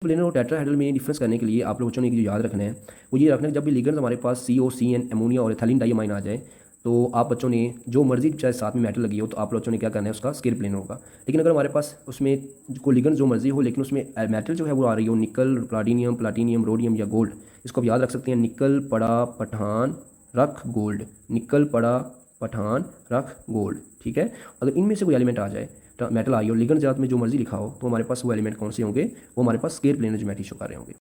Planar और tetrahedral में difference करने के लिए आप लोग बच्चों ने जो याद रखना है वो ये रखना है कि जब भी लिगेंड्स हमारे पास COCN अमोनिया और एथिलीन डाइअमाइन आ जाए तो आप बच्चों ने जो मर्जी चाहे साथ में मेटल लगी हो तो आप बच्चों ने क्या करना है उसका स्केल प्लेनर होगा। लेकिन अगर हमारे पास उसमें को लिगेंड जो मर्जी हो लेकिन उसमें मेटल जो है वो आ रही हो निकल प्लाटीनियम रोडियम या गोल्ड, इसको आप याद रख सकते हैं निकल पड़ा पठान रख गोल्ड, निकल पड़ा पठान रख गोल्ड। ठीक है, अगर इनमें से कोई एलिमेंट आ जाए तो मेटल आई हो लिगेंड जात में जो मर्जी लिखा हो तो हमारे पास वो एलिमेंट कौन से होंगे, वो हमारे पास स्केल प्लेनर ज्योमेट्री शो कर रहे होंगे।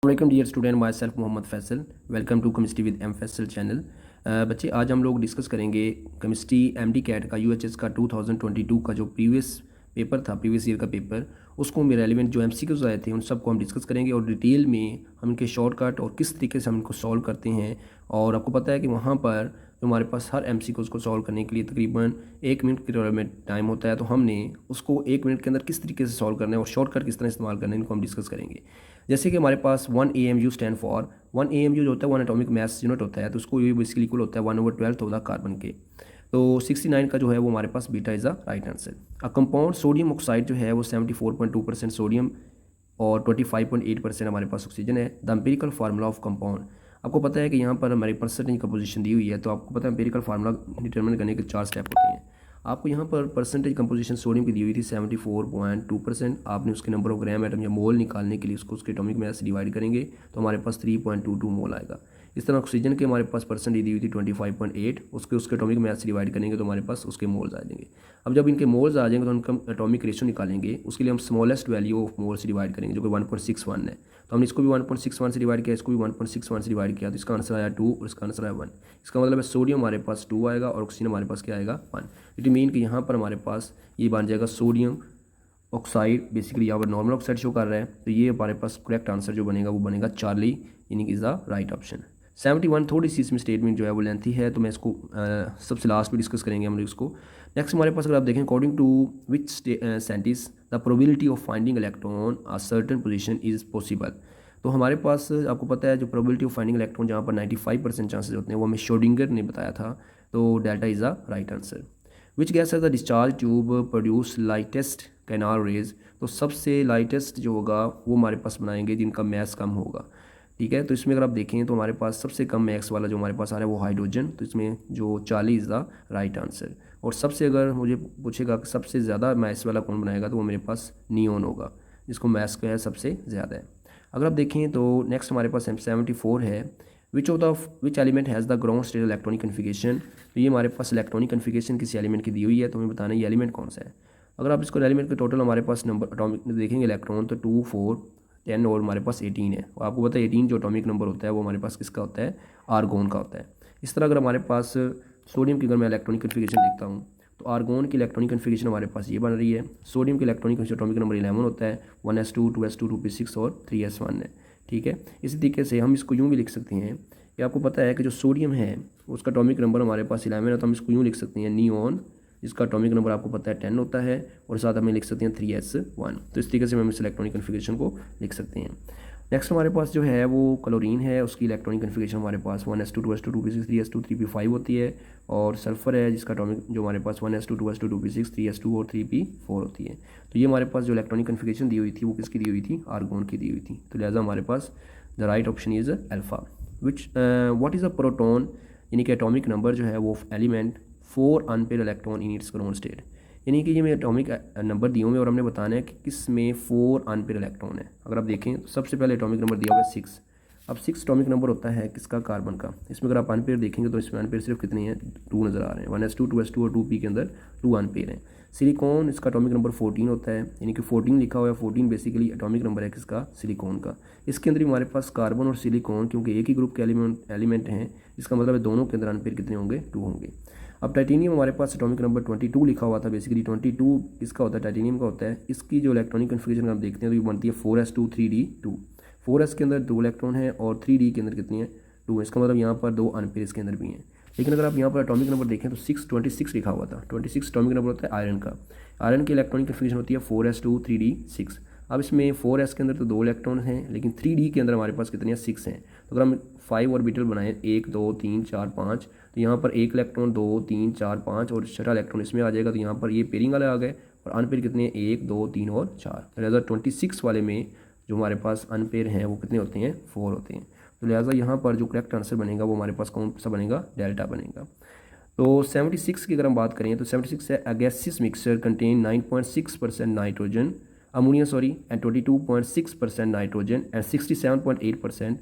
Welcome dear student, myself Mohammad Faisal, welcome to chemistry with M Faisal channel. बच्चे आज हम लोग डिस्कस करेंगे केमिस्ट्री MD कैट का UHS का 2022 का जो प्रीवियस पेपर था, प्रीवियस ईयर का पेपर, उसको में रेलिवेंट जो MCQs आए थे उन सबको हम डिस्कस करेंगे और डिटेल में हम इनके शॉर्टकट और किस तरीके से हम इनको सॉल्व करते हैं। और आपको पता है कि वहाँ पर जो हमारे पास हर MCQs को सॉल्व करने के लिए तकरीबन 1 मिनट की टाइम होता है, तो हमने उसको 1 मिनट के अंदर किस तरीके से सॉल्व करना है और शॉर्टकट किस तरह इस्तेमाल करना है इनको हम डिस्कस करेंगे। जैसे कि हमारे पास 1 AMU स्टैंड फॉर 1 AMU जो होता है 1 एटॉमिक मास यूनिट होता है, तो उसको ये बेसिकली इक्वल होता है 1/12 ऑफ द कार्बन के। तो 69 का जो है वो हमारे पास beta is the right answer. A compound sodium oxide जो है वो 74.2% सोडियम और 25.8% हमारे पास ऑक्सीजन है। The empirical formula of compound, आपको पता है कि यहाँ पर हमारी परसेंटेज कंपोजिशन दी हुई है, तो आपको पता है एम्पिरिकल फार्मूला डिटरमिन करने के 4 स्टेप होते हैं। आपको यहाँ पर परसेंटेज कंपोजिशन सोडियम की दी हुई थी 74.2%। आपने उसके नंबर ऑफ ग्राम एटम या मोल निकालने के लिए उसको उसके एटॉमिक मास से डिवाइड करेंगे तो हमारे पास 3.22 मोल आएगा। इस तरह ऑक्सीजन के हमारे पास परसेंटेज दी हुई थी 25.8, उसके एटॉमिक मास से डिवाइड करेंगे तो हमारे पास उसके मोल्स आ जाएंगे। अब जब इनके मोल्स आ जाएंगे तो उनका एटॉमिक रेशियो निकालेंगे, उसके लिए हम स्मॉलेस्ट वैल्यू ऑफ मोल से डिवाइड करेंगे जो कि 1.61 है। तो हमने इसको भी 1.61 से डिवाइड किया, इसको भी 1.61 से डिवाइड किया, तो इसका आंसर आया 2 और इसका आंसर आया 1। इसका मतलब है सोडियम हमारे पास 2 आएगा और ऑक्सीजन हमारे पास क्या आएगा 1। इट मीन कि यहाँ पर हमारे पास ये बन जाएगा सोडियम ऑक्साइड, बेसिकली यहाँ पर नॉर्मल ऑक्साइड शो कर रहा है, तो ये हमारे पास करेक्ट आंसर जो बनेगा वो बनेगा चार्ली, यानी कि इज़ द राइट ऑप्शन। 71 थोड़ी सी इसमें स्टेटमेंट जो है वो लेंथी है, तो मैं इसको सबसे लास्ट में डिस्कस करेंगे हम लोग इसको। नेक्स्ट हमारे पास अगर आप देखें according to which scientist the probability of finding electron a certain position is possible. तो हमारे पास आपको पता है जो प्रोबेबिलिटी ऑफ फाइंडिंग इलेक्ट्रॉन जहाँ पर 95% चांसेस होते हैं वो हमें श्रोडिंगर ने बताया था, तो delta is the right answer. Which gas है the discharge tube produce lightest canal rays, तो सबसे लाइटेस्ट जो होगा वो हमारे पास बनाएंगे जिनका मैस कम होगा। ठीक है, तो इसमें अगर आप देखें तो हमारे पास सबसे कम मैक्स वाला जो हमारे पास आ रहा है वो हाइड्रोजन, तो इसमें जो 40 इज़ द राइट आंसर। और सबसे अगर मुझे पूछेगा कि सबसे ज़्यादा मैथ्स वाला कौन बनाएगा तो वो मेरे पास नियॉन होगा, जिसको मैथ्स का है सबसे ज़्यादा है। अगर आप देखें तो नेक्स्ट हमारे पास 74 है, which element has the ground state electronic configuration. तो ये हमारे पास इलेक्ट्रॉनिक कन्फिगरेशन किसी एलिमेंट की दी हुई है, तो हमें बताना है ये एलिमेंट कौन सा है। अगर आप इसको एलिमेंट के टोटल हमारे पास नंबर अटोमिक देखेंगे इलेक्ट्रॉन, तो 2 4 10 और हमारे पास 18 है। और आपको पता है 18 जो अटोमिक नंबर होता है वो हमारे पास किसका होता है, आर्गोन का होता है। इस तरह अगर हमारे पास सोडियम की अगर मैं इलेक्ट्रॉनिक कन्फिगरेशन देखता हूँ तो आर्गोन की इलेक्ट्रॉनिक कन्फिगरेशन हमारे पास ये बन रही है। सोडियम की इलेक्ट्रॉनिक अटोमिक नंबर 11 होता है, 1s2 2s2 2p6 और 3s1 है। ठीक है, इसी तरीके से हम इसको यूँ भी लिख सकते हैं कि आपको पता है कि जो सोडियम है उसका एटॉमिक नंबर हमारे पास 11 है, तो हम इसको यूँ लिख सकते हैं नियॉन, जिसका एटॉमिक नंबर आपको पता है 10 होता है, और साथ हमें लिख सकते हैं 3s1। तो इस तरीके से हम इस इलेक्ट्रॉनिक कन्फिगरेशन को लिख सकते हैं। नेक्स्ट हमारे पास जो है वो क्लोरीन है, उसकी इलेक्ट्रॉनिक कन्फिगरेशन हमारे पास 1s2 2s2 2p6 3s2 3p5 होती है। और सल्फर है जिसका एटॉमिक जो हमारे पास 1s2 2s2 2p6 3s2 और 3p4 होती है। तो ये हमारे पास जो इलेक्ट्रॉनिक कन्फिगरेशन दी हुई थी वो किसकी दी हुई थी, आर्गोन की दी हुई थी। तो लिहाजा हमारे पास the right option is alpha. What is a proton, यानी कि एटॉमिक नंबर जो है वो element 4 unpaired electron in its ground state, यानी कि ये में एटॉमिक नंबर दिए हुए और हमने बताना है कि किस में 4 अनपेयर इलेक्ट्रॉन है। अगर आप देखें तो सबसे पहले एटॉमिक नंबर दिया हुआ है 6। अब 6 एटॉमिक नंबर होता है किसका, कार्बन का। इसमें अगर आप अनपेयर देखेंगे तो इसमें अनपेयर सिर्फ कितने हैं, 2 नज़र आ रहे हैं। 1s2 2s2 और 2p के अंदर 2 अनपेयर हैं। सिलिकॉन इसका एटॉमिक नंबर 14 होता है, यानी कि 14 लिखा हुआ है। 14 बेसिकली एटॉमिक नंबर है किसका, सिलिकॉन का। इसके अंदर हमारे पास कार्बन और सिलिकॉन क्योंकि एक ही ग्रुप के एलिमेंट हैं, इसका मतलब है दोनों के अंदर अनपेयर कितने होंगे, 2 होंगे। अब टाइटेनियम हमारे पास एटॉमिक नंबर 22 लिखा हुआ था, बेसिकली 22 इसका होता है, टाइटेनियम का होता है। इसकी जो इलेक्ट्रॉनिक कन्फिगरेशन आप देखते हैं तो ये बनती है 4s2 3d2। 4s के अंदर 2 इलेक्ट्रॉन है और 3d के अंदर कितनी है, 2। इसका मतलब यहाँ पर 2 अनपेयर इसके अंदर भी हैं। लेकिन अगर आप यहाँ पर एटॉमिक नंबर देखें तो 26 लिखा हुआ था। 26 एटॉमिक नंबर होता है आयरन का। आयरन की इलेक्ट्रॉनिक कन्फिगरेशन होती है 4s2 3d6। अब इसमें 4s के अंदर तो 2 इलेक्ट्रॉन हैं, लेकिन 3d के अंदर हमारे पास कितने हैं, 6 हैं। तो अगर हम 5 ऑर्बिटल बनाएं 1 2 3 4 5, तो यहाँ पर 1 इलेक्ट्रॉन 2 3 4 5 और छठा इलेक्ट्रॉन इसमें आ जाएगा। तो यहाँ पर ये पेयरिंग वाले आ गए और अनपेयर कितने हैं, 1 2 3 और 4। लिहाजा 26 वाले में जो हमारे पास अनपेयर हैं वो कितने होते हैं, 4 होते हैं। तो लिहाजा यहाँ पर जो करेक्ट आंसर बनेगा वो हमारे पास कौन सा बनेगा, डेल्टा बनेगा। तो 76 की अगर हम बात करें तो 76 है, a gaseous mixture contain 9.6% nitrogen ammonia and 22.6% nitrogen and 67.8%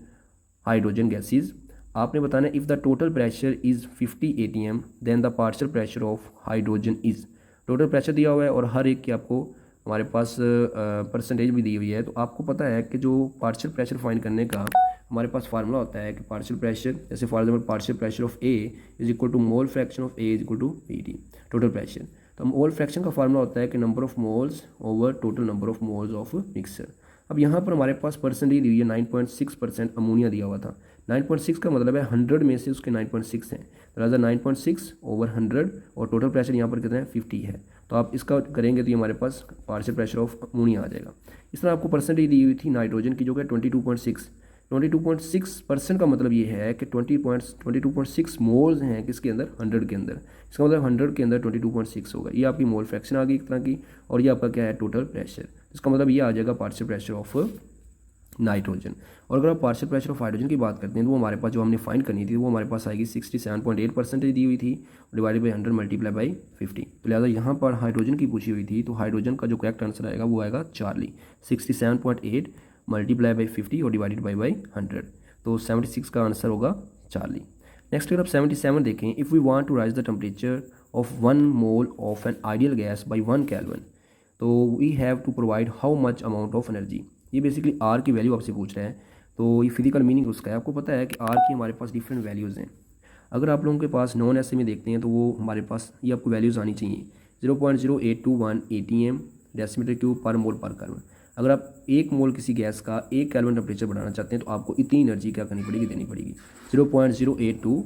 hydrogen gases. आपने बताना if the total pressure is 50 atm then the partial pressure of hydrogen is. Total pressure दिया हुआ है और हर एक की आपको हमारे पास परसेंटेज भी दी हुई है। तो आपको पता है कि जो पार्शियल प्रेशर फाइंड करने का हमारे पास फार्मूला होता है कि पार्शियल प्रेशर, जैसे for example partial pressure of A is equal to mole fraction of A is equal to P T, total pressure. तो मोल फ्रैक्शन का फार्मूला होता है कि number of moles over total number of moles of mixture. अब यहाँ पर हमारे पास percentage दी हुई है 9.6% अमोनिया दिया हुआ था। 9.6 का मतलब है 100 में से उसके 9.6 हैं, तो राजा 9.6 ओवर 100 और टोटल प्रेशर यहाँ पर कितना है, 50 है। तो आप इसका करेंगे तो ये हमारे पास पार्शियल प्रेशर ऑफ अमोनिया आ जाएगा। इस तरह आपको परसेंटेज दी हुई थी नाइट्रोजन की जो कि 22.6% का मतलब ये है कि 22.6 मोल्स हैं किसके अंदर, 100 के अंदर। इसका मतलब 100 के अंदर 22.6 होगा। ये आपकी मोल फ्रैक्शन आ गई एक तरह की, और ये आपका क्या है, टोटल प्रेशर। इसका मतलब ये आ जाएगा पार्शियल प्रेशर ऑफ नाइट्रोजन। और अगर आप पार्शियल प्रेशर ऑफ हाइड्रोजन की बात करते हैं तो वो हमारे पास जो हमने फाइंड करनी थी वो हमारे पास आएगी 67.8% दी हुई थी, डिवाइडेड बाई 100 मल्टीप्लाई बाई 50। तो लिहाजा यहाँ पर हाइड्रोजन की पूछी हुई थी, तो हाइड्रोजन का जो करेक्ट आंसर आएगा वो आएगा चार्ली, 67.8 मल्टीप्लाई बाई 50 और डिवाइडेड बाई 100। तो 76 का आंसर होगा चार्ली। नेक्स्ट अगर आप 77 देखें, if we want to raise the temperature of 1 mole of an ideal gas by 1 kelvin, तो we have to provide how much amount of energy. ये basically R की value आपसे पूछ रहे हैं, तो ये फिजिकल मीनिंग उसका है। आपको पता है कि आर की हमारे पास डिफरेंट वैल्यूज़ हैं। अगर आप लोगों के पास नॉन ऐसे में देखते हैं तो वो हमारे पास ये आपको वैल्यूज़ आनी चाहिए, 0.0821 ATM डेसीमीटर क्यूब पर मोल पर केल्विन। अगर आप 1 मोल किसी गैस का 1 केल्विन टेम्परेचर बढ़ाना चाहते हैं तो आपको इतनी एनर्जी क्या करनी पड़ेगी, देनी पड़ेगी, 0.082।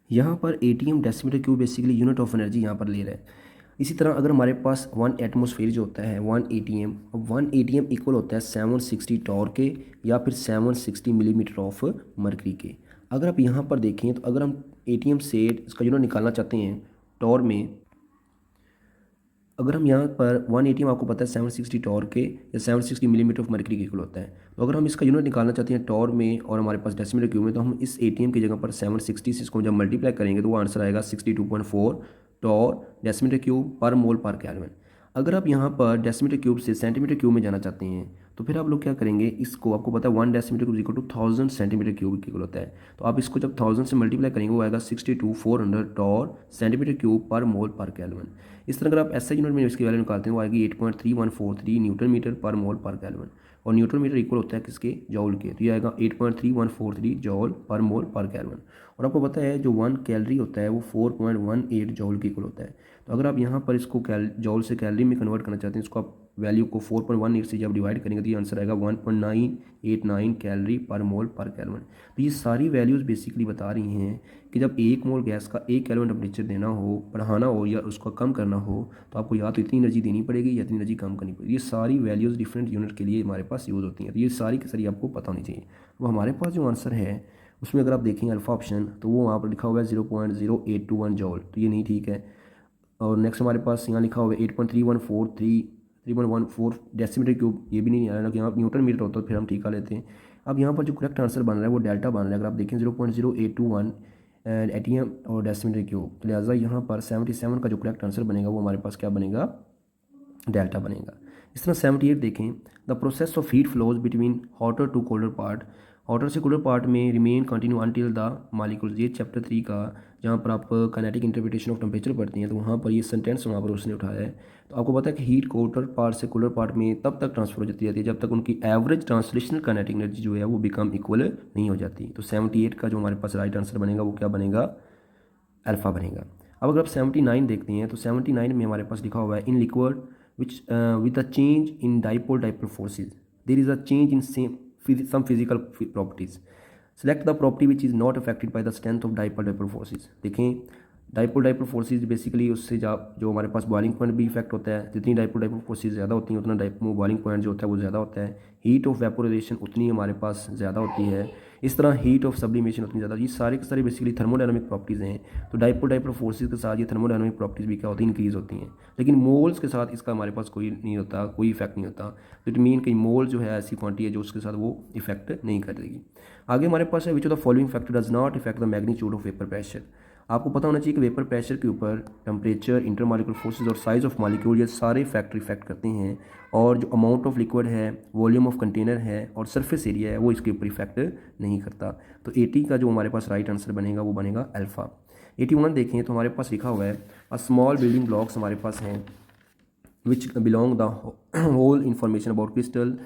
यहाँ पर ATM decimetre cube basically unit of energy यहाँ पर ले रहा है। इसी तरह अगर हमारे पास 1 एटमॉस्फेयर जो होता है 1 ATM, अब 1 ATM इक्वल होता है 760 टॉर के या फिर 760 मिलीमीटर ऑफ मरकरी के। अगर आप यहाँ पर देखें तो अगर हम ATM से इसका यूनिट निकालना चाहते हैं टॉर में, अगर हम यहाँ पर 1 ATM आपको पता है 760 टॉर के या 760 मिलीमीटर ऑफ मरकरी के इक्वल होता है। तो अगर हम इसका यूनिट निकालना चाहते हैं टॉर में और हमारे पास डेसीमीटर क्यूब में, तो हम इस ATM की जगह पर 760 से इसको जब मल्टीप्लाई करेंगे तो वो आंसर आएगा 62.4 टॉर डेसीमीटर क्यूब पर मोल पर केल्विन। अगर आप यहाँ पर डेसीमीटर क्यूब से सेंटीमीटर क्यूब में जाना चाहते हैं तो फिर आप लोग क्या करेंगे, इसको आपको पता है 1 decimetre cube equal to 1000 centimetre cube equal होता है। तो आप इसको जब 1000 से मल्टीप्लाई करेंगे वो आएगा 62,400 टॉर सेंटीमीटर क्यूब पर मोल पर केल्विन। इस तरह अगर आप ऐसा यूनिट में इसकी वैल्यू निकालते हैं वो आएगी 8.3143 न्यूटन मीटर पर मोल पर केल्विन, और न्यूटन मीटर इक्वल होता है किसके, जॉल के। तो ये आएगा 8.3143 जॉल पर मोल पर केल्विन। और आपको पता है जो 1 कैलोरी होता है वो 4.18 जॉल के इक्वल होता है। तो अगर आप यहाँ पर इसको जॉल से कैलोरी में कन्वर्ट करना चाहते हैं, इसको आप वैल्यू को 4.18 से जब डिवाइड करेंगे तो ये आंसर आएगा 1.989 कैलोरी पर मोल पर केल्विन। तो ये सारी वैल्यूज़ बेसिकली बता रही हैं कि जब 1 मोल गैस का 1 केल्विन टेम्परेचर देना हो, बढ़ाना हो या उसको कम करना हो, तो आपको या तो इतनी एनर्जी देनी पड़ेगी या इतनी एनर्जी कम करनी पड़ेगी। ये सारी वैल्यूज़ डिफरेंट यूनिट के लिए हमारे पास यूज़ होती हैं। तो ये सारी की सारी आपको पता होनी चाहिए। वो हमारे पास जो आंसर है उसमें अगर आप देखेंगे अल्फा ऑप्शन, तो वो वहाँ पर लिखा हुआ है 0.0821 जॉल, तो ये नहीं ठीक है। और नेक्स्ट हमारे पास यहाँ लिखा हुआ है 8.3143 डेसीमीटर क्यूब, ये भी नहीं आया ना, कि यहाँ न्यूटन मीटर होता तो फिर हम ठीक आ लेते हैं। अब यहाँ पर जो करेक्ट आंसर बन रहा है वो डेल्टा बन रहा है। अगर आप देखें 0.0821 ATM और डेसीमीटर क्यूब, तो लिहाजा यहाँ पर 77 का जो करेक्ट आंसर बनेगा वो हमारे पास क्या बनेगा, डेल्टा बनेगा। इस तरह 78 देखें, the process of heat flows between hotter to colder part, hotter से कूलर पार्ट में remain continue until the molecules. ये चैप्टर 3 का जहाँ पर आप काइनेटिक इंटरप्रिटेशन ऑफ टेम्परेचर पढ़ते हैं, तो वहाँ पर ये सेंटेंस वहाँ पर उसने उठाया है। तो आपको पता है कि हीट कोल्डर पार्ट से कूलर पार्ट में तब तक ट्रांसफर हो जाती है जब तक उनकी एवरेज ट्रांसलेशनल काइनेटिक एनर्जी जो है वो बिकम इक्वल नहीं हो जाती। तो 78 का जो हमारे पास राइट आंसर बनेगा वो क्या बनेगा, अल्फा बनेगा। अब अगर आप 79 देखते हैं तो 79 में हमारे पास लिखा हुआ है in liquid which with a change in dipole forces there is a change in some physical properties. Select the property which is not affected by the strength of dipole forces. देखें डाइपोल फोर्सेस बेसिकली उससे जो हमारे पास boiling point भी effect होता है, जितनी dipole forces ज़्यादा होती हैं उतना बॉइलिंग पॉइंट जो होता है वो ज़्यादा होता है। हीट ऑफ वेपोराइजेशन उतनी हमारे पास ज़्यादा होती है। इस तरह हीट ऑफ सब्लिमेशन उतनी ज़्यादा। ये सारे के सारे बेसिकली थर्मोडायनामिक प्रॉपर्टीज़ हैं। तो डाइपोल फोर्सेस के साथ ये थर्मोडायनामिक प्रॉपर्टीज़ भी क्या होती है, इंक्रीज़ होती हैं। लेकिन मोल्स के साथ इसका हमारे पास कोई नहीं होता, कोई इफेक्ट नहीं होता। तो इट मीन कि मोल जो है ऐसी क्वांटिटी है जो उसके साथ वो इफेक्ट नहीं करेगी। आगे हमारे पास है which of the following factor does not effect the magnitude of vapour pressure. आपको पता होना चाहिए कि वेपर प्रेशर के ऊपर टेम्परेचर, इंटरमॉलिक्यूलर फोर्सेस और साइज़ ऑफ मॉलिक्यूल ये सारे फैक्टर इफेक्ट करते हैं। और जो अमाउंट ऑफ लिक्विड है, वॉल्यूम ऑफ कंटेनर है और सरफेस एरिया है वो इसके ऊपर इफेक्ट नहीं करता। तो 80 का जो हमारे पास राइट आंसर बनेगा वो बनेगा अल्फ़ा। 81 देखें तो हमारे पास लिखा हुआ है अ स्मॉल बिल्डिंग ब्लॉक्स हमारे पास हैं which belong the whole information about crystal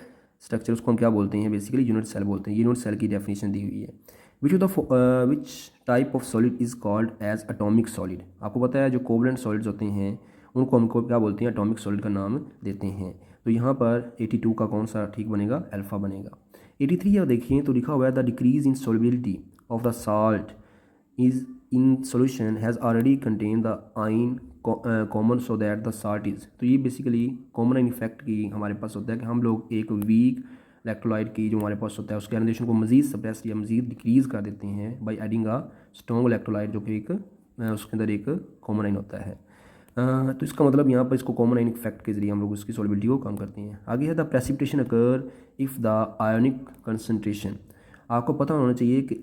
structure, उसको हम क्या बोलते हैं, बेसिकली यूनिट सेल बोलते हैं। यूनिट सेल की डेफिनेशन दी हुई है। Which type of solid is called as atomic solid. आपको पता है जो कोवलेंट सॉलिड्स होते हैं उनको हमको क्या बोलते हैं, एटॉमिक सॉलिड का नाम देते हैं। तो यहाँ पर 82 का कौन सा ठीक बनेगा, अल्फ़ा बनेगा। 83 या देखिए तो लिखा हुआ है the decrease in solubility of the salt is in solution has already contained the ion common so that the salt is। तो ये बेसिकली कॉमन आइन इफेक्ट की हमारे पास होता है कि हम लोग एक वीक इलेक्ट्रोलाइट की जो हमारे पास होता है उसके आयनाइजेशन को मजीद सप्रेस या मजीद डिक्रीज़ कर देते हैं by adding a strong electrolyte जो कि एक उसके अंदर एक कॉमन आइन होता है। तो इसका मतलब यहाँ पर इसको कॉमन आइन इफेक्ट के जरिए हम लोग उसकी सॉल्युबिलिटी को कम करते हैं। आगे है the precipitation occur if the ionic concentration. आपको पता होना चाहिए कि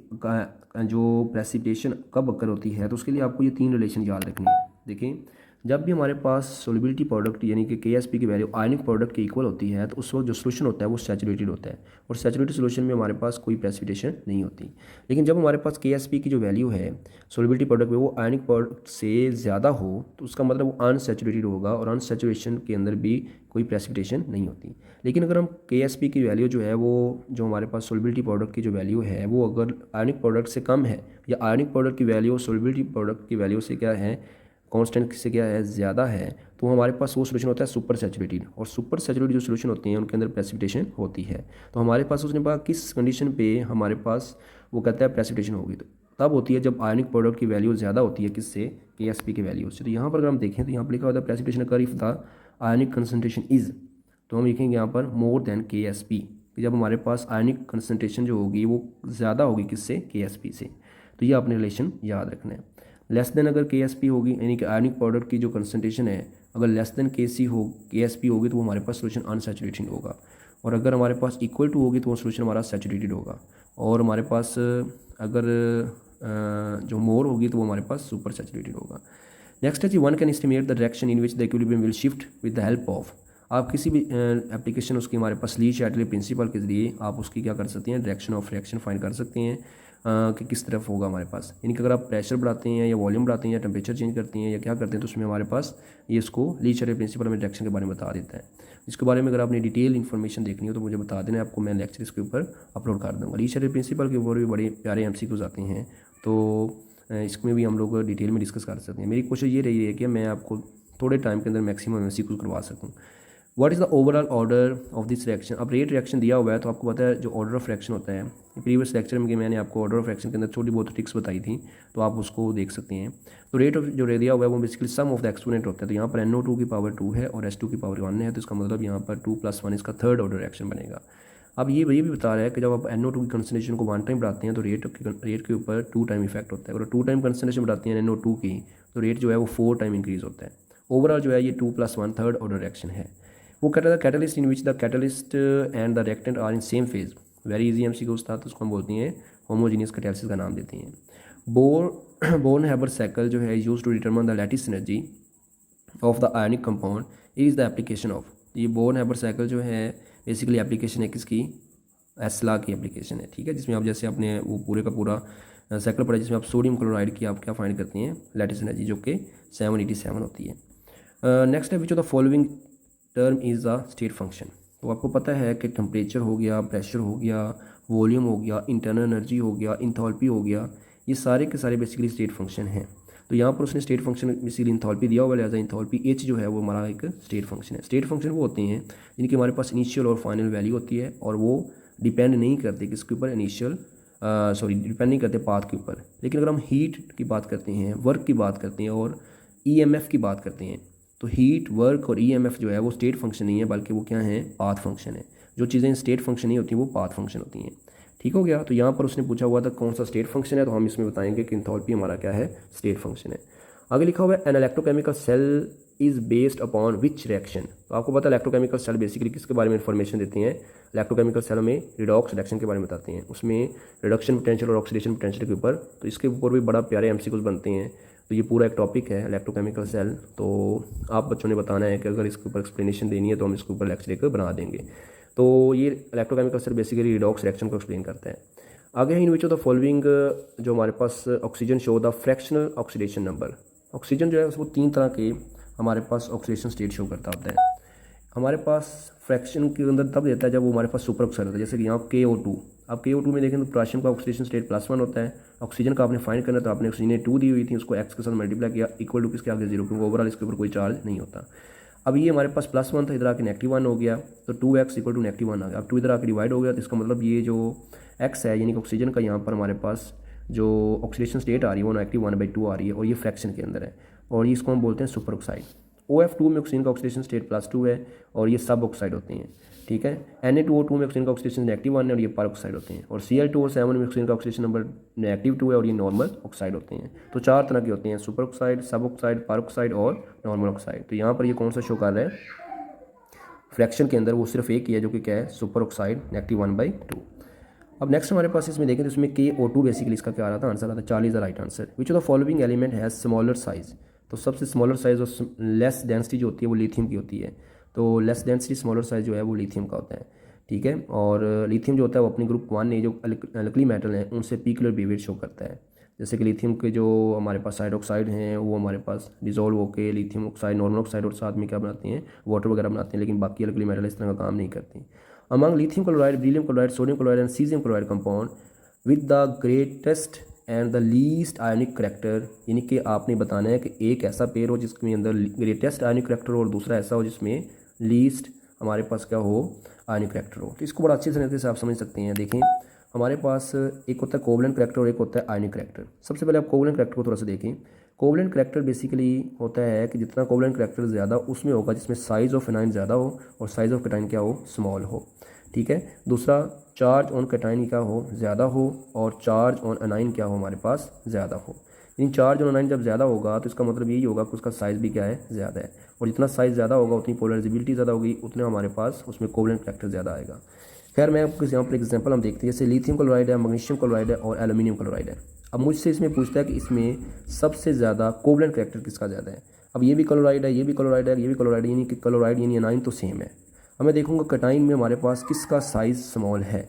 जो प्रेसिपिटेशन कब अकर होती है, तो उसके लिए आपको ये 3 रिलेशन याद रखनी है। देखिए जब भी हमारे पास सोलिबिलिटी प्रोडक्ट यानी कि KSP की वैल्यू आयनिक प्रोडक्ट के इक्वल होती है तो उस वक्त जो सोल्यूशन होता है वो सैचुरेटेड होता है और सैचुरेटेड सोल्यूशन में हमारे पास कोई प्रेसिपिटेशन नहीं होती। लेकिन जब हमारे पास KSP की जो वैल्यू है सोलिबिलिटी प्रोडक्ट में वो आयनिक प्रोडक्ट से ज़्यादा हो तो उसका मतलब वो अनसैचुरेटेड होगा और अनसैचुरेशन के अंदर भी कोई प्रेसिपिटेशन नहीं होती। लेकिन अगर हम KSP की वैल्यू जो है वो जो हमारे पास सोलिबिलिटी प्रोडक्ट की जो वैल्यू है वो अगर आयनिक प्रोडक्ट से कम है या आयनिक प्रोडक्ट की वैल्यू सोलिबिलिटी प्रोडक्ट की वैल्यू से क्या है, कांस्टेंट से क्या है, ज़्यादा है, तो हमारे पास वो सोल्यूशन होता है सुपर सैचुरेटेड। और सुपर सैचुरेटेड जो सोल्यूशन होते हैं उनके अंदर प्रेसिपिटेशन होती है। तो हमारे पास उसने कहा किस कंडीशन पे हमारे पास वो कहता है प्रेसिपिटेशन होगी, तो तब होती है जब आयनिक प्रोडक्ट की वैल्यू ज़्यादा होती है किससे, KSP की वैल्यू से। तो यहाँ पर अगर हम देखें तो यहाँ पर लिखा होता है precipitation occur if the ionic concentration is, तो हम लिखेंगे यहाँ पर मोर देन KSP कि जब हमारे पास आयनिक कंसनट्रेशन जो होगी वो ज़्यादा होगी किससे, KSP से। तो ये आपने रिलेशन याद रखना है। लेस देन अगर KSP होगी यानी कि आयनिक प्रोडक्ट की जो कंसनट्रेशन है अगर लेस देन KSP होगी तो वो हमारे पास सोल्यूशन अनसैचुरेटेड होगा। और अगर हमारे पास इक्वल टू होगी तो वो सोल्यूशन हमारा सैचुरेटेड होगा। और हमारे पास अगर जो मोर होगी तो वो हमारे पास सुपर सैचुरेटेड होगा। नेक्स्ट है G one can estimate the direction in which the equilibrium will shift with the help of. आप किसी भी एप्लीकेशन उसकी हमारे पास ली चैटली प्रिंसिपल के जरिए आप उसकी क्या कर सकते हैं, डायरेक्शन ऑफ रिएक्शन फाइंड कर सकते हैं कि किस तरफ होगा हमारे पास। यानी कि अगर आप प्रेशर बढ़ाते हैं या वॉल्यूम बढ़ाते हैं या टेम्परेचर चेंज करते हैं या क्या करते हैं तो उसमें हमारे पास ये इसको ली चैटली प्रिंसिपल में डायरेक्शन के बारे में बता देता है। इसके बारे में अगर आपने डिटेल इन्फॉर्मेशन देखनी हो तो मुझे बता देना, आपको मैं लेक्चर इसके ऊपर अपलोड कर दूँगा। ली चैटली प्रिंसिपल के ऊपर भी बड़े प्यारे MCQs आते हैं तो इसमें भी हम लोग डिटेल में डिस्कस कर सकते हैं। मेरी कोशिश ये रही है कि मैं आपको थोड़े टाइम के अंदर मैक्सिमम MCQs करवा सकूँ। What is the overall order of this reaction. अब रेट रिएक्शन दिया हुआ है तो आपको पता है जो ऑर्डर ऑफ रिएक्शन होता है, प्रीवियस लेक्चर में मैंने आपको ऑर्डर ऑफ रिएक्शन के अंदर छोटी बहुत ट्रिक्स बताई थी तो आप उसको देख सकते हैं। तो रेट ऑफ जो दिया हुआ है वो basically sum of the exponent होता है। तो यहाँ पर NO2 की पावर 2 है और S2 की पावर 1 है, तो इसका मतलब यहाँ पर 2 + 1 इसका थर्ड ऑर्डर रिएक्शन बनेगा। अब ये भी बता रहा है कि जब आप NO2 की कंसनट्रेशन को 1 टाइम बढ़ाते हैं तो रेट के ऊपर 2 टाइम इफेक्ट होता है। अगर 2 टाइम कंसनट्रेशन बढ़ाते हैं NO2 की तो रेट जो है वो 4 टाइम इंक्रीज़ होता है। ओवरऑल जो है ये 2 + 1 थर्ड ऑर्डर रिएक्शन है। वो कहता था catalyst in which the catalyst and the reactant are in same phase. Very easy MCQs था तो उसको हम बोलते हैं होमोजीनियस कैटालिसिस का नाम देते हैं। बोर्न-हैबर साइकिल जो है use to determine the lattice energy of the ionic compound is the application of. ये बोर्न-हैबर साइकिल जो है बेसिकली एप्लीकेशन है किसकी, एस्ला की एप्लीकेशन है, ठीक है, जिसमें आप जैसे आपने वो पूरे का पूरा साइकिल पढ़ा जिसमें आप सोडियम क्लोराइड की आप क्या फाइंड करते हैं, लैटिस एनर्जी जो कि 787 होती है। नेक्स्ट है which of the following term is a state function. तो आपको पता है कि टेम्परेचर हो गया, प्रेशर हो गया, वॉल्यूम हो गया, इंटरनल एनर्जी हो गया, इंथैल्पी हो गया, ये सारे के सारे बेसिकली स्टेट फंक्शन हैं। तो यहाँ पर उसने स्टेट फंक्शन बेसिकली इंथैल्पी दिया हुआ है, लिहाजा इंथैल्पी H जो है वो हमारा एक स्टेट फंक्शन है। स्टेट फंक्शन वो होते हैं जिनकी हमारे पास इनिशियल और फाइनल वैल्यू होती है और वो डिपेंड नहीं करते किसके ऊपर, इनिशियल सॉरी डिपेंड नहीं करते पाथ के ऊपर। लेकिन अगर हम हीट की बात करते हैं, वर्क की बात करते हैं और ईएमएफ की बात करते हैं, तो हीट, वर्क और ईएमएफ जो है वो स्टेट फंक्शन नहीं है, बल्कि वो क्या है, पाथ फंक्शन है। जो चीज़ें स्टेट फंक्शन नहीं होती वो पाथ फंक्शन होती हैं। ठीक हो गया। तो यहाँ पर उसने पूछा हुआ था कौन सा स्टेट फंक्शन है, तो हम इसमें बताएंगे कि एंथैल्पी हमारा क्या है, स्टेट फंक्शन है। आगे लिखा हुआ है an electrochemical cell is based upon which reaction. तो आपको पता है इलेक्ट्रोकेमिकल सेल बेसिकली किसके बारे में इंफॉर्मेशन देती हैं, इलेक्ट्रोकेमिकल सेल में रिडॉक्स रिएक्शन के बारे में बताते हैं, उसमें रिडक्शन पोटेंशियल और ऑक्सीडेशन पोटेंशियल के ऊपर। तो इसके ऊपर भी बड़ा प्यारे एमसीक्यूज बनते हैं। तो ये पूरा एक टॉपिक है इलेक्ट्रोकेमिकल सेल। तो आप बच्चों ने बताना है कि अगर इसके ऊपर एक्सप्लेनेशन देनी है तो हम इसके ऊपर लेक्चर लेकर बना देंगे। तो ये electrochemical cell basically redox reaction को एक्सप्लेन करता है। आगे है in which of the following, जो हमारे पास oxygen show the fractional oxidation number. Oxygen जो है उसको 3 तरह के हमारे पास ऑक्सीडेशन स्टेट शो करता होता है। हमारे पास फ्रैक्शन के अंदर तब देता है जब वो हमारे पास सुपर ऑक्साइड होता है, जैसे कि यहाँ KO2। अब KO2 में देखें तो पोटेशियम का ऑक्सीडेशन स्टेट +1 होता है। ऑक्सीजन का आपने फाइंड करना, तो आपने ऑक्सीजन 2 दी हुई थी, उसको x के साथ मल्टीप्लाई किया, इक्वल टू किसके आगे 0, क्योंकि ओवरऑल इसके ऊपर कोई चार्ज नहीं होता। अब ये हमारे पास +1 था, इधर आके -1 हो गया, तो 2x इक्वल टू -1 आ गया। अब 2 इधर आके डिवाइड हो गया, तो इसका मतलब ये जो x है यानी कि ऑक्सीजन का यहाँ पर हमारे पास जो ऑक्सीडेशन स्टेट आ रही है वो -1/2 आ रही है, और ये फ्रैक्शन के अंदर है, और ये इसको हम बोलते हैं सुपर ऑक्साइड। OF2 में ऑक्सीजन का ऑक्सीडेशन स्टेट +2 है, और ये सब ऑक्साइड होते हैं। ठीक है। Na2O2 में ऑक्सीजन का ऑक्सीडेशन -1 है, और ये पर ऑक्साइड होते हैं। और Cl2O7 में ऑक्सीजन का ऑक्सीडेशन नंबर -2 है, और ये नॉर्मल ऑक्साइड होते हैं। तो 4 तरह के होते हैं, सुपर ऑक्साइड, सब ऑक्साइड, पर ऑक्साइड और नॉर्मल ऑक्साइड। तो यहाँ पर ये कौन सा शो कर रहा है, फ्रैक्शन के अंदर वो सिर्फ एक ही है, जो कि क्या है, सुपर ऑक्साइड -1/2। अब नेक्स्ट हमारे पास इसमें देखें तो इसमें KO2 बेसिकली इसका क्या आ रहा था, आंसर आता है 40 the right answer. Which of the following element has smaller size. तो सबसे स्मॉलर साइज और लेस डेंसिटी जो होती है वो लिथियम की होती है। तो लेस डेंसिटी स्मॉलर साइज जो है वो लिथियम का होता है। ठीक है। और लिथियम जो होता है वो अपनी ग्रुप 1 ने जो अल्कली मेटल हैं उनसे पीक्युलर बिहेवियर शो करता है। जैसे कि लिथियम के जो हमारे पास साइड ऑक्साइड हैं वो हमारे पास डिजोल्व होकर लिथियम ऑक्साइड, नॉर्मल ऑक्साइड और साथ में क्या बनाते हैं, वाटर वगैरह बनाते हैं, लेकिन बाकी अल्कली मेटल इस तरह का काम नहीं करती। Among lithium chloride, beryllium chloride, sodium chloride and cesium chloride compound with the greatest and the least ionic character, यानी कि आपने बताना है कि एक ऐसा पेयर हो जिसमें अंदर ग्रेटेस्ट आयनिक करेक्टर हो और दूसरा ऐसा हो जिसमें लीस्ट हमारे पास क्या हो, आयनिक करेक्टर हो। तो इसको बड़ा अच्छे तरीके से आप समझ सकते हैं। देखें हमारे पास एक होता है कोवलेंट करेक्टर और एक होता है आयनिक करेक्टर। सबसे पहले आप कोवलेंट करेक्टर को थोड़ा सा देखें। कोवलेंट करेक्टर बेसिकली होता है कि जितना कोवलेंट करेक्टर ज़्यादा उसमें होगा जिसमें साइज़ ऑफ एनाइन ज़्यादा हो और साइज़ ऑफ कैटाइन क्या हो, स्मॉल हो। ठीक है। दूसरा, चार्ज ऑन कैटाइन क्या हो, ज़्यादा हो, और चार्ज ऑन अनाइन क्या हो, हमारे पास ज़्यादा हो। इन चार्ज ऑन अनाइन जब ज़्यादा होगा तो इसका मतलब यही होगा कि उसका साइज़ भी क्या है, ज़्यादा है, और जितना साइज़ ज़्यादा होगा उतनी पोलराइजेबिलिटी ज़्यादा होगी, उतना हमारे पास उसमें कोवलेंट करेक्टर ज़्यादा आएगा। खैर मैं आपको यहाँ पर एग्जाम्पल हम देखते हैं, जैसे लिथियम क्लोराइड है, मैग्नीशियम क्लोराइड है और एल्यूमिनियम क्लोराइड है। अब मुझसे इसमें पूछता है कि इसमें सबसे ज़्यादा कोवलेंट करेक्टर किसका ज़्यादा है। अब ये भी क्लोराइड है, ये भी क्लोराइड है, ये भी क्लोराइड है, यानी कि क्लोराइड यानी अनाइन तो सेम है। अब मैं देखूंगा कैटाइन में हमारे पास किसका साइज़ स्मॉल है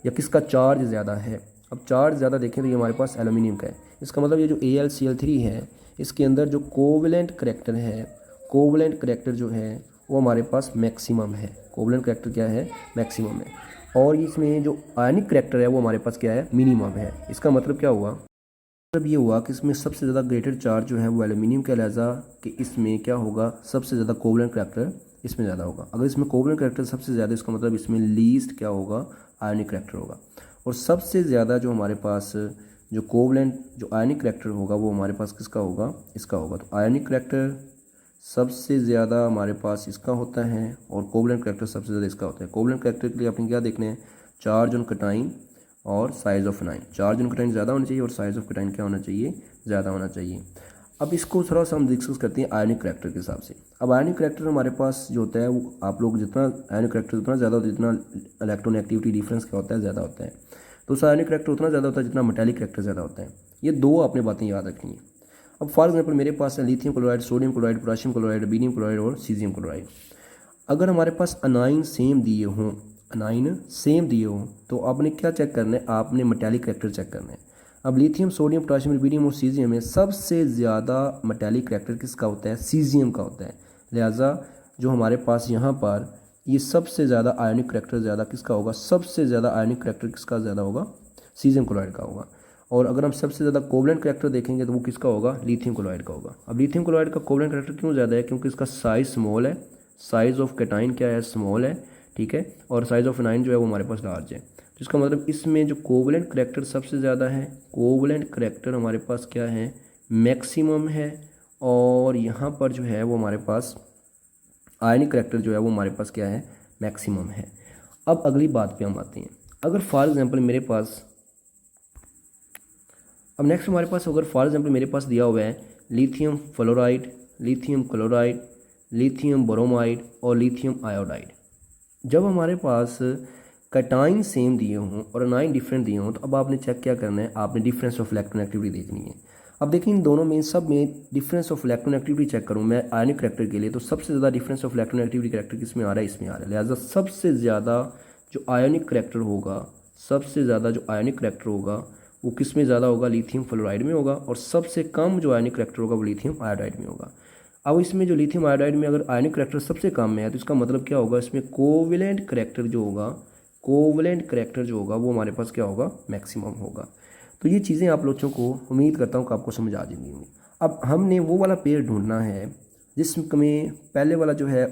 या किसका चार्ज ज़्यादा है। अब चार्ज ज़्यादा देखें तो ये हमारे पास एल्यूमिनियम का है। इसका मतलब ये जो AlCl3 है इसके अंदर जो कोवलेंट करेक्टर है, कोवलेंट करेक्टर जो है वो हमारे पास मैक्सिमम है। कोवलेंट करेक्टर क्या है, मैक्सिमम है। और इसमें जो आयनिक करेक्टर है वो हमारे पास क्या है, मिनिमम है। इसका मतलब क्या हुआ, मतलब ये हुआ कि इसमें सबसे ज़्यादा ग्रेटर चार्ज जो है वो एल्यूमिनियम का, लिहाजा कि इसमें क्या होगा, सबसे ज़्यादा कोवलेंट करेक्टर इसमें ज़्यादा होगा। अगर इसमें कोवलेंट करेक्टर सबसे ज़्यादा, इसका मतलब इसमें लीस्ट क्या होगा, आयनिक करेक्टर होगा। और सबसे ज़्यादा जो हमारे पास जो कोवलेंट जो आयनिक करेक्टर होगा वो हमारे पास किसका होगा, इसका होगा। तो आयनिक करेक्टर सबसे ज़्यादा हमारे पास इसका होता है और कोवलेंट करेक्टर सबसे ज़्यादा इसका होता है। कोवलेंट करेक्टर के लिए आपने क्या देखना है, चार्ज ऑन कैटाइन और size of anion. Charge on cation ज़्यादा होना चाहिए और साइज़ ऑफ कैटाइन क्या होना चाहिए, ज़्यादा होना चाहिए। अब इसको थोड़ा सा हम डिस्कस करते हैं आयनिक करेक्टर के हिसाब से। अब आयनिक करेक्टर हमारे पास जो होता है वो आप लोग जितना आयनिक करेक्टर जितना ज़्यादा होता है, जितना इलेक्ट्रोनेगेटिविटी डिफरेंस क्या होता है, ज़्यादा होता है। तो उस आयनिक करेक्टर उतना ज़्यादा होता है जितना मेटालिक करेक्टर ज़्यादा होता है। ये दो आपने बातें याद रखनी है। अब फॉर एग्जाम्पल मेरे पास है lithium chloride, sodium chloride, potassium chloride, barium chloride और सीजियम क्लोराइड। अगर हमारे पास अनाइन सेम दिए हों, अनाइन सेम दिए हों तो आपने क्या चेक करना है, आपने मेटालिक करेक्टर चेक करना है। अब लिथियम, सोडियम, पोटेशियम, बेरियम और सीजियम में सबसे ज़्यादा मेटालिक करेक्टर किसका होता है, सीजियम का होता है। लिहाजा जो हमारे पास यहाँ पर ये सबसे ज़्यादा आयनिक करेक्टर ज़्यादा किसका होगा, सबसे ज़्यादा आयनिक करेक्टर किसका ज़्यादा होगा, सीजियम क्लोराइड का होगा। और अगर हम सबसे ज़्यादा कोवलेंट करेक्टर देखेंगे तो वो किसका होगा, लिथियम क्लोराइड का होगा। अब लिथियम क्लोराइड का कोवलेंट करेक्टर क्यों ज़्यादा है, क्योंकि इसका साइज़ स्मॉल है, साइज़ ऑफ कैटाइन क्या है, स्मॉल है। ठीक है। और साइज़ ऑफ एनाइन जो है वो हमारे पास लार्ज है। तो तो इसका मतलब इसमें जो कोवलेंट करैक्टर सबसे ज़्यादा है, कोवलेंट करैक्टर हमारे पास क्या है, मैक्सिमम है। और यहाँ पर जो है वो हमारे पास आयनिक करैक्टर जो है वो हमारे पास क्या है, मैक्सिमम है। अब अगली बात पे हम आते हैं। अगर फॉर एग्जांपल मेरे पास, अब नेक्स्ट हमारे पास अगर फॉर एग्जांपल मेरे पास दिया हुआ है lithium fluoride, lithium chloride, lithium bromide और लिथियम आयोडाइड। जब हमारे पास कैटाइन सेम दिए हों और अनाइन डिफरेंट दिए हों, तो अब आपने चेक क्या करना है, आपने डिफरेंस ऑफ इलेक्ट्रोनेगेटिविटी देखनी है। अब देखिए इन दोनों में, सब में डिफरेंस ऑफ इलेक्ट्रोनेगेटिविटी चेक करूँ मैं आयनिक करैक्टर के लिए, तो सबसे ज़्यादा डिफरेंस ऑफ इलेक्ट्रोनेगेटिविटी करैक्टर किस में आ रहा है, इसमें आ रहा है। लिहाजा सबसे ज़्यादा जो आयनिक करैक्टर होगा, सबसे ज़्यादा जो आयनिक करैक्टर होगा वो किस में ज़्यादा होगा, लिथियम फ्लोराइड में होगा। और सबसे कम जो आयनिक करैक्टर होगा वो लिथियम आयोडाइड में होगा। अब इसमें जो लिथियम आयोडाइड में अगर आयनिक करैक्टर सबसे कम में है, तो इसका मतलब क्या होगा, इसमें कोवेलेंट करैक्टर जो होगा, कोवेलेंट करैक्टर जो होगा वो हमारे पास क्या होगा, मैक्सिमम होगा। तो ये चीज़ें आप लोगों को उम्मीद करता हूँ कि आपको समझ आ जाएंगी होंगी। अब हमने वो वाला पेयर ढूंढना है जिसमें पहले वाला जो है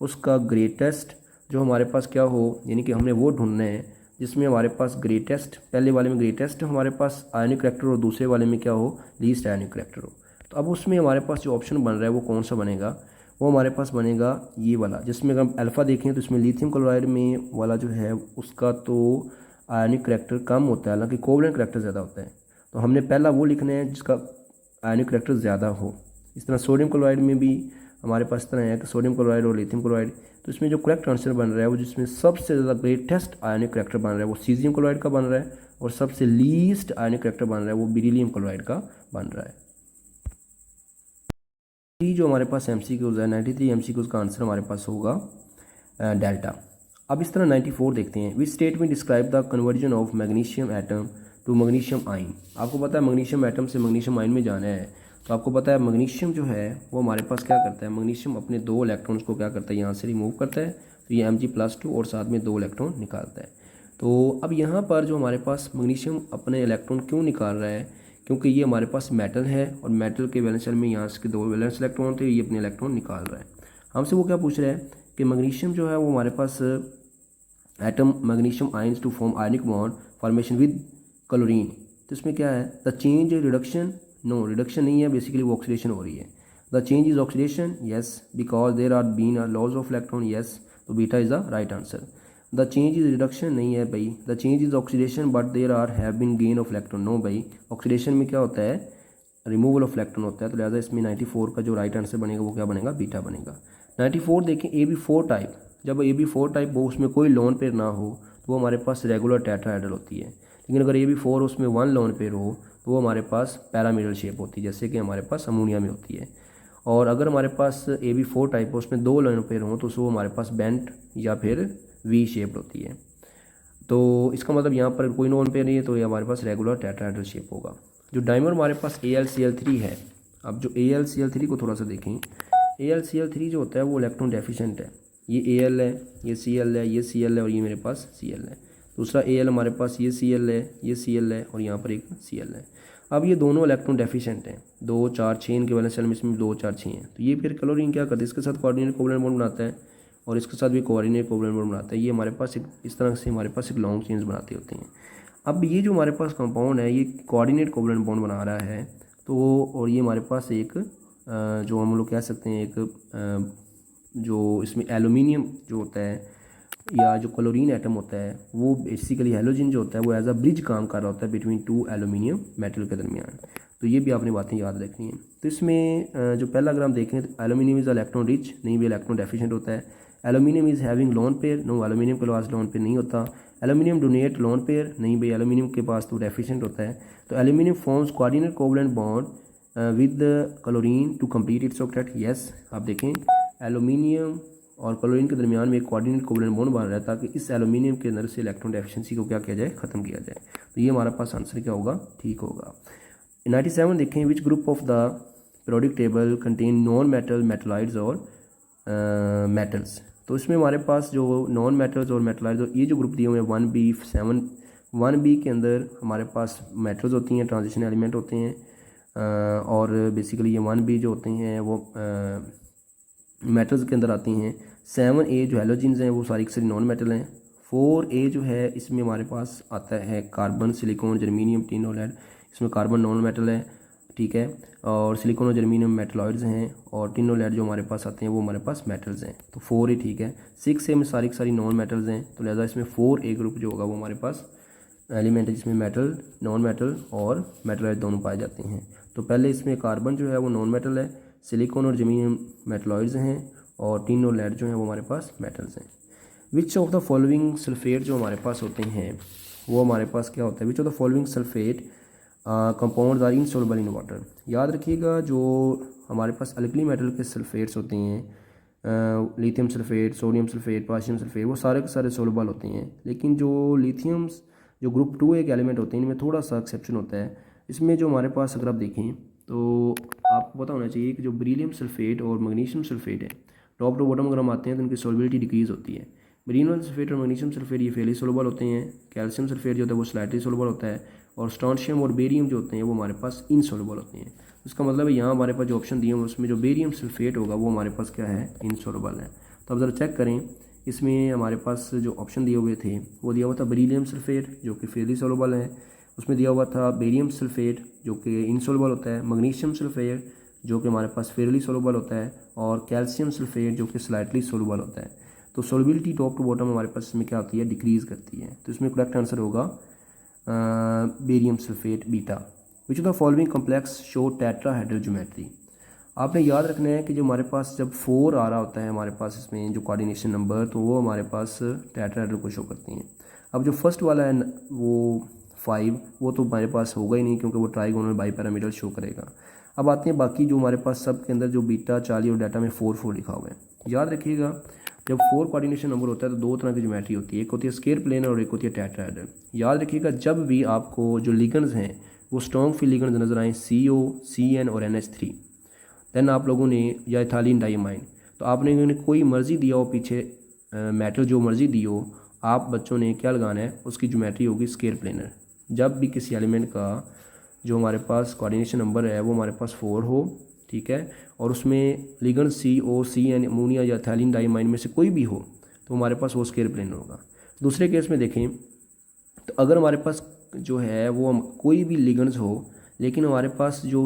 उसका ग्रेटेस्ट जो हमारे पास क्या हो, यानी कि हमने वो ढूंढना है जिसमें हमारे पास ग्रेटेस्ट, पहले वाले में ग्रेटेस्ट हमारे पास आयनिक करैक्टर और दूसरे वाले में क्या हो, लीस्ट आयनिक करैक्टर हो। तो अब उसमें हमारे पास जो ऑप्शन बन रहा है वो कौन सा बनेगा, वो हमारे पास बनेगा ये वाला, जिसमें अगर हम अल्फ़ा देखें तो इसमें लिथियम क्लोराइड में वाला जो है उसका तो आयनिक करैक्टर कम होता है, हालांकि कोवलेंट करैक्टर ज़्यादा होता है। तो हमने पहला वो लिखना है जिसका आयनिक करैक्टर ज़्यादा हो। इस तरह सोडियम क्लोराइड में भी हमारे पास इस तरह है कि सोडियम क्लोराइड और लिथियम क्लोराइड, तो इसमें जो करेक्ट आंसर बन रहा है वो जिसमें सबसे ज़्यादा ग्रेटेस्ट आयनिक करैक्टर बन रहा है वो सीजियम क्लोराइड का बन रहा है, और सबसे लीस्ट आयनिक करैक्टर बन रहा है वो बेरिलियम क्लोराइड का बन रहा है। ये जो हमारे पास MCQs है 93 MCQs का आंसर हमारे पास होगा डेल्टा। अब इस तरह 94 देखते हैं, which statement describe the conversion of magnesium atom to magnesium ion. आपको पता है मैग्नीशियम एटम से मैग्नीशियम आयन में जाना है, तो आपको पता है मैग्नीशियम जो है वो हमारे पास क्या करता है, मैग्नीशियम अपने 2 इलेक्ट्रॉन्स को क्या करता है, यहाँ से रिमूव करता है, तो ये Mg+2 और साथ में 2 इलेक्ट्रॉन निकालता है। तो अब यहाँ पर जो हमारे पास मैग्नीशियम अपने इलेक्ट्रॉन क्यों निकाल रहा है, क्योंकि ये हमारे पास मेटल है और मेटल के वैलेंस शेल में यहाँ से 2 वैलेंस इलेक्ट्रॉन थे, ये अपने इलेक्ट्रॉन निकाल रहा है। हमसे वो क्या पूछ रहा है कि मैग्नीशियम जो है वो हमारे पास atom magnesium ions to form ionic bond formation with chlorine. तो इसमें क्या है, the change reduction, no reduction नहीं है, बेसिकली वो ऑक्सीडेशन हो रही है। The change is oxidation, yes, because there are been are loss of electron, yes, तो beta is the right answer. The change is reduction नहीं है भाई, the change is oxidation but there are have been gain of electron, no भाई, oxidation में क्या होता है, removal of electron होता है। तो लिहाजा इसमें 94 का जो राइट आंसर बनेगा वो क्या बनेगा, बीटा बनेगा। 94 देखें AB4 टाइप, जब AB4 टाइप हो उसमें कोई लोन पेयर ना हो तो वो हमारे पास रेगुलर टेट्राहेड्रल होती है, लेकिन अगर AB4 उसमें 1 लोन पेयर हो तो वो हमारे पास पैरामिडल शेप होती है, जैसे कि हमारे पास अमोनिया में होती है। और अगर हमारे पास AB4 टाइप हो उसमें 2 लोन पेयर हों तो वो हमारे पास बेंट या फिर वी शेप्ड होती है। तो इसका मतलब यहाँ पर कोई लोन पेयर नहीं है तो ये हमारे पास रेगुलर टेट्राहेड्रल शेप होगा। जो डाइमर हमारे पास AlCl3 है, अब जो AlCl3 को थोड़ा सा देखें, AlCl3 जो होता है वो इलेक्ट्रॉन डेफिशिएंट है। ये Al है, ये Cl है, ये Cl है और ये मेरे पास Cl है। दूसरा Al हमारे पास ये Cl है, ये Cl है और यहाँ पर एक Cl है। अब ये दोनों इलेक्ट्रॉन डेफिशिएंट हैं, 2 4 6 इनके वैलेंस शेल में इसमें 2 4 6 हैं। तो ये फिर क्लोरीन क्या करता है, इसके साथ कोऑर्डिनेट कोवलेंट बॉन्ड बनाता है और इसके साथ भी कोऑर्डिनेट कोवलेंट बॉन्ड बनाता है। ये हमारे पास एक इस तरह से हमारे पास एक लॉन्ग चेन्स बनाते होते हैं। अब ये जो हमारे पास कंपाउंड है ये कोऑर्डिनेट कोवलेंट बॉन्ड बना रहा है, तो और ये हमारे पास एक जो हम लोग कह सकते हैं एक जो इसमें एलुमिनियम जो होता है या जो क्लोरीन एटम होता है वो बेसिकली हेलोजन जो होता है वो एज अ ब्रिज काम कर रहा होता है बिटवीन 2 एलुमिनियम मेटल के दरमियान। तो ये भी आपने बातें याद रखनी है। तो इसमें जो पहला अगर हम देखें तो एलुमिनियम इज़ इलेक्ट्रॉन रिच, नहीं भी इलेक्ट्रॉन डेफिशिएंट होता है। Aluminium is having lone pair, no, aluminium के पास लोन पेयर नहीं होता। एलुमिनियम डोनेट लोन पेयर, नहीं भाई, एलुमिनियम के पास तो डेफिशिएंट होता है। तो aluminium forms coordinate covalent bond with chlorine to complete its octet, yes. आप देखें एलुमिनियम और क्लोरीन के दरमियान में एक कोऑर्डिनेट कोवलेंट बॉन्ड बन रहा है ताकि इस एलुमिनियम के अंदर से इलेक्ट्रॉन डेफिशिएंसी को क्या किया जाए, खत्म किया जाए। तो ये हमारा पास आंसर क्या होगा, ठीक होगा। 97 देखें, which group of the periodic table contain non metal metalloids और मेटल्स। तो इसमें हमारे पास जो नॉन मेटल्स और मेटलाइड्स ये जो ग्रुप दिए हुए हैं 1B 7, 1B के अंदर हमारे पास मेटल्स होती हैं, ट्रांजिशन एलिमेंट होते हैं, और बेसिकली ये 1B जो होते हैं वो मेटल्स के अंदर आती हैं। 7A जो हेलोजेंस हैं वो सारी की सारी नॉन मेटल हैं। 4A जो है इसमें हमारे पास आता है कार्बन, सिलिकॉन, जर्मीनियम, टिन और लेड। इसमें कार्बन नॉन मेटल है, ठीक है, और सिलिकॉन और जर्मीनियम मेटलॉइड्स हैं, और टिन और लेड जो हमारे पास आते हैं वो हमारे पास मेटल्स हैं, तो 4A ठीक है। 6A में सारी की सारी नॉन मेटल्स हैं, तो लिहाजा इसमें 4A ग्रुप जो होगा वो हमारे पास एलिमेंट है जिसमें मेटल, नॉन मेटल और मेटलॉइड दोनों पाए जाते हैं। तो पहले इसमें कार्बन जो है वो नॉन मेटल है, सिलिकॉन और जर्मीनियम मेटलॉइड्स हैं, और टिन और लेड जो है वो हमारे पास मेटल्स हैं। विच ऑफ द फॉलोइंग सल्फेट जो हमारे पास होते हैं वो हमारे पास क्या होता है, which of the following sulphate compounds are insoluble in water. याद रखिएगा जो हमारे पास अल्कली मेटल के सल्फेट्स होते हैं, lithium sulphate, sodium sulphate, potassium sulphate, वो सारे के सारे सोलबल होते हैं, लेकिन जो लिथियम्स जो ग्रुप 2 एक एलिमेंट होते हैं इनमें थोड़ा सा एक्सेप्शन होता है। इसमें जो हमारे पास अगर आप देखें तो आपको पता होना चाहिए कि जो बेरिलियम सल्फेट और मैग्नीशियम सल्फेट है, टॉप टू बॉटम अगर हम आते हैं तो उनकी सॉल्युबिलिटी डिक्रीज़ होती है। बेरिलियम सल्फेट और मैग्नीशियम सल्फेट ये फेली सोलबल होते हैं, कैल्शियम सल्फेट जो होता है वो स्लाइटली सोलबल होता है, और स्ट्रोंशियम और बेरियम जो होते हैं वो हमारे पास इनसोलबल होते हैं। इसका मतलब है यहाँ हमारे पास जो ऑप्शन दिए हैं उसमें जो बेरियम सल्फेट होगा वो हमारे पास क्या है, इनसोलबल है। तो अब ज़रा चेक करें, इसमें हमारे पास जो ऑप्शन दिए हुए थे वो दिया हुआ था बेरिलियम सल्फेट जो कि फेली सोलबल है, उसमें दिया हुआ था बेरियम सल्फेट जो कि इनसोलबल होता है, मैग्नीशियम सल्फेट जो कि हमारे पास फेरली सोलबल होता है, और कैल्शियम सल्फेट जो कि स्लाइटली सोलबल होता है। तो सोलबिलिटी टॉप टू बॉटम हमारे पास इसमें क्या होती है, डिक्रीज़ करती है। तो इसमें करेक्ट आंसर होगा barium sulphate beta. Which of the following complex show tetrahedral geometry. आपने याद रखना है कि जो हमारे पास जब 4 आ रहा होता है हमारे पास इसमें जो कोऑर्डिनेशन नंबर, तो वो हमारे पास टेट्राहेड्रल को शो करती हैं। अब जो फर्स्ट वाला है वो 5, वो तो हमारे पास होगा ही नहीं क्योंकि वो ट्राइगोनल बाइपिरामिडल शो करेगा। अब आते हैं बाकी जो हमारे पास सब के अंदर जो बीटा, चार्ली और डाटा में 4 लिखा हुआ है। याद रखिएगा जब 4 कोऑर्डिनेशन नंबर होता है तो दो तरह की ज्योमेट्री होती है, एक होती है स्क्वायर प्लेनर और एक होती है टेट्राहेड्रल। याद रखिएगा जब भी आपको जो लिगेंड्स हैं वो स्ट्रॉन्ग फील्ड लिगेंड्स नजर आए, CO, CN और NH3, देन आप लोगों ने या इथाइलिन डाइमाइन, तो आपने कोई मर्जी दिया हो पीछे मेटल जो मर्जी दी हो, आप बच्चों ने क्या लगाना है, उसकी ज्योमेट्री होगी स्क्वायर प्लेनर। जब भी किसी एलिमेंट का जो हमारे पास कोऑर्डिनेशन नंबर है वो हमारे पास 4 हो, ठीक है, और उसमें लिगेंड CO, CN, अमोनिया या इथाइलिन डाइमाइन में से कोई भी हो तो हमारे पास वो स्क्वायर प्लेनर होगा। दूसरे केस में देखें तो अगर हमारे पास जो है वो कोई भी लिगेंड्स हो लेकिन हमारे पास जो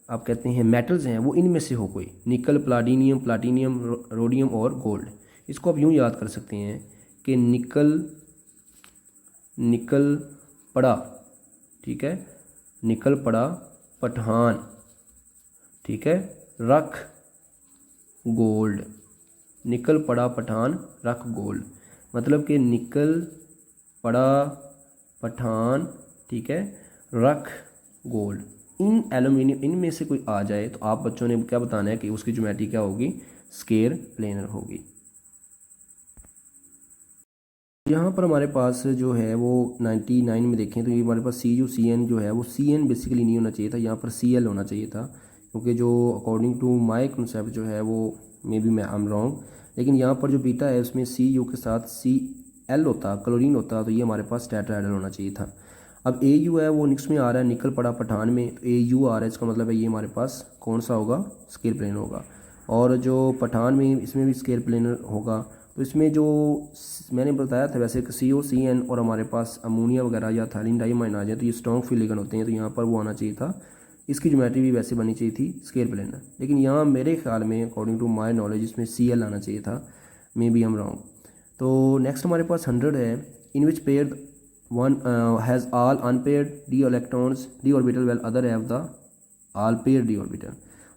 आप कहते हैं मेटल्स हैं वो इनमें से हो कोई, निकल, प्लाटीनियम, रोडियम और गोल्ड। इसको आप यूँ याद कर सकते हैं कि निकल पड़ा, ठीक है, निकल पड़ा पठान, ठीक है, रख गोल्ड, निकल पड़ा पठान रख गोल्ड, मतलब कि निकल पड़ा पठान, ठीक है, रख गोल्ड। इन एल्यूमिनियम इनमें से कोई आ जाए तो आप बच्चों ने क्या बताना है कि उसकी ज्योमेट्री क्या होगी, स्क्वायर प्लेनर होगी। यहाँ पर हमारे पास जो है वो 99 में देखें तो ये हमारे पास CN जो है वो CN बेसिकली नहीं होना चाहिए था, यहाँ पर CL होना चाहिए था, क्योंकि जो अकॉर्डिंग टू माय कंसेप्ट जो है वो मे बी मैं एम रॉन्ग, लेकिन यहाँ पर जो बीटा है उसमें CU के साथ CL होता, क्लोरीन होता, तो ये हमारे पास टेट्राहेड्रल होना चाहिए था। अब AU है वो नेक्स्ट में आ रहा है, निकल पड़ा पठान में, तो AU आ रहा है, इसका मतलब है ये हमारे पास कौन सा होगा, स्क्वायर प्लेनर होगा। और जो पठान में इसमें भी स्क्वायर प्लेनर होगा। तो इसमें जो मैंने बताया था वैसे कि CO, CN और हमारे पास अमोनिया वगैरह या थायलीन डाइमाइन आ जाए तो ये स्ट्रॉन्ग फील्ड लिगेंड होते हैं, तो यहाँ पर वो आना चाहिए था, इसकी ज्योमेट्री भी वैसे बनी चाहिए थी स्क्वायर प्लेनर, लेकिन यहाँ मेरे ख्याल में अकॉर्डिंग टू माय नॉलेज इसमें CL आना चाहिए था, मे बी हम रॉन्ग। तो नेक्स्ट हमारे पास 100 है, in which pair one has all unpaired d electrons d orbital well other have the all pair d orbital.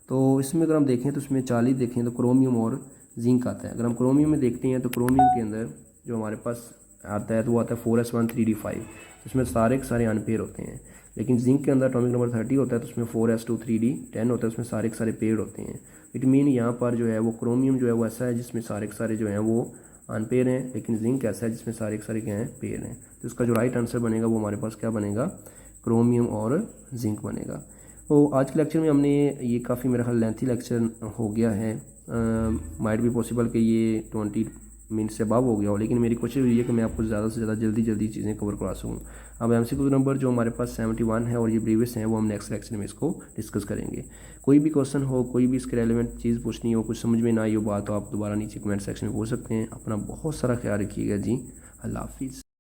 तो इसमें अगर हम देखें तो इसमें 40 देखें तो क्रोमियम और जिंक आता है। अगर हम क्रोमियम में देखते हैं तो क्रोमियम के अंदर जो हमारे पास आता है तो वो आता है 4s1 3d5, इसमें सारे के सारे अनपेयर होते हैं। लेकिन जिंक के अंदर एटॉमिक नंबर 30 होता है तो उसमें 4s2 3d10 होता है, उसमें सारे के सारे पेयर होते हैं। इट मीन यहाँ पर जो है वो क्रोमियम जो है वो ऐसा है जिसमें सारे के सारे जो हैं वो अनपेयर हैं, लेकिन जिंक ऐसा है जिसमें सारे के सारे क्या हैं, पेयर हैं। तो इसका जो राइट आंसर बनेगा वो हमारे पास क्या बनेगा, क्रोमियम और जिंक बनेगा। तो आज के लेक्चर में हमने ये काफ़ी मेरा ख्याल लेंथी लेक्चर हो गया है, माइट भी पॉसिबल कि ये 20 मीन से अबव हो गया हो, लेकिन मेरी कोशिश हुई है कि मैं आपको ज़्यादा से ज़्यादा जल्दी चीज़ें कवर करा सकूँ। अब MCQ नंबर जो हमारे पास 71 है और ये प्रीवियस हैं वो हम नेक्स्ट लेक्चर में इसको डिस्कस करेंगे। कोई भी क्वेश्चन हो, कोई भी इसके रेलेवेंट चीज़ पूछनी हो, कुछ समझ में ना आई हो बात, तो आप दोबारा नीचे कमेंट सेक्शन में पूछ सकते हैं। अपना बहुत सारा ख्याल रखिएगा जी। अल्लाह हाफिज़।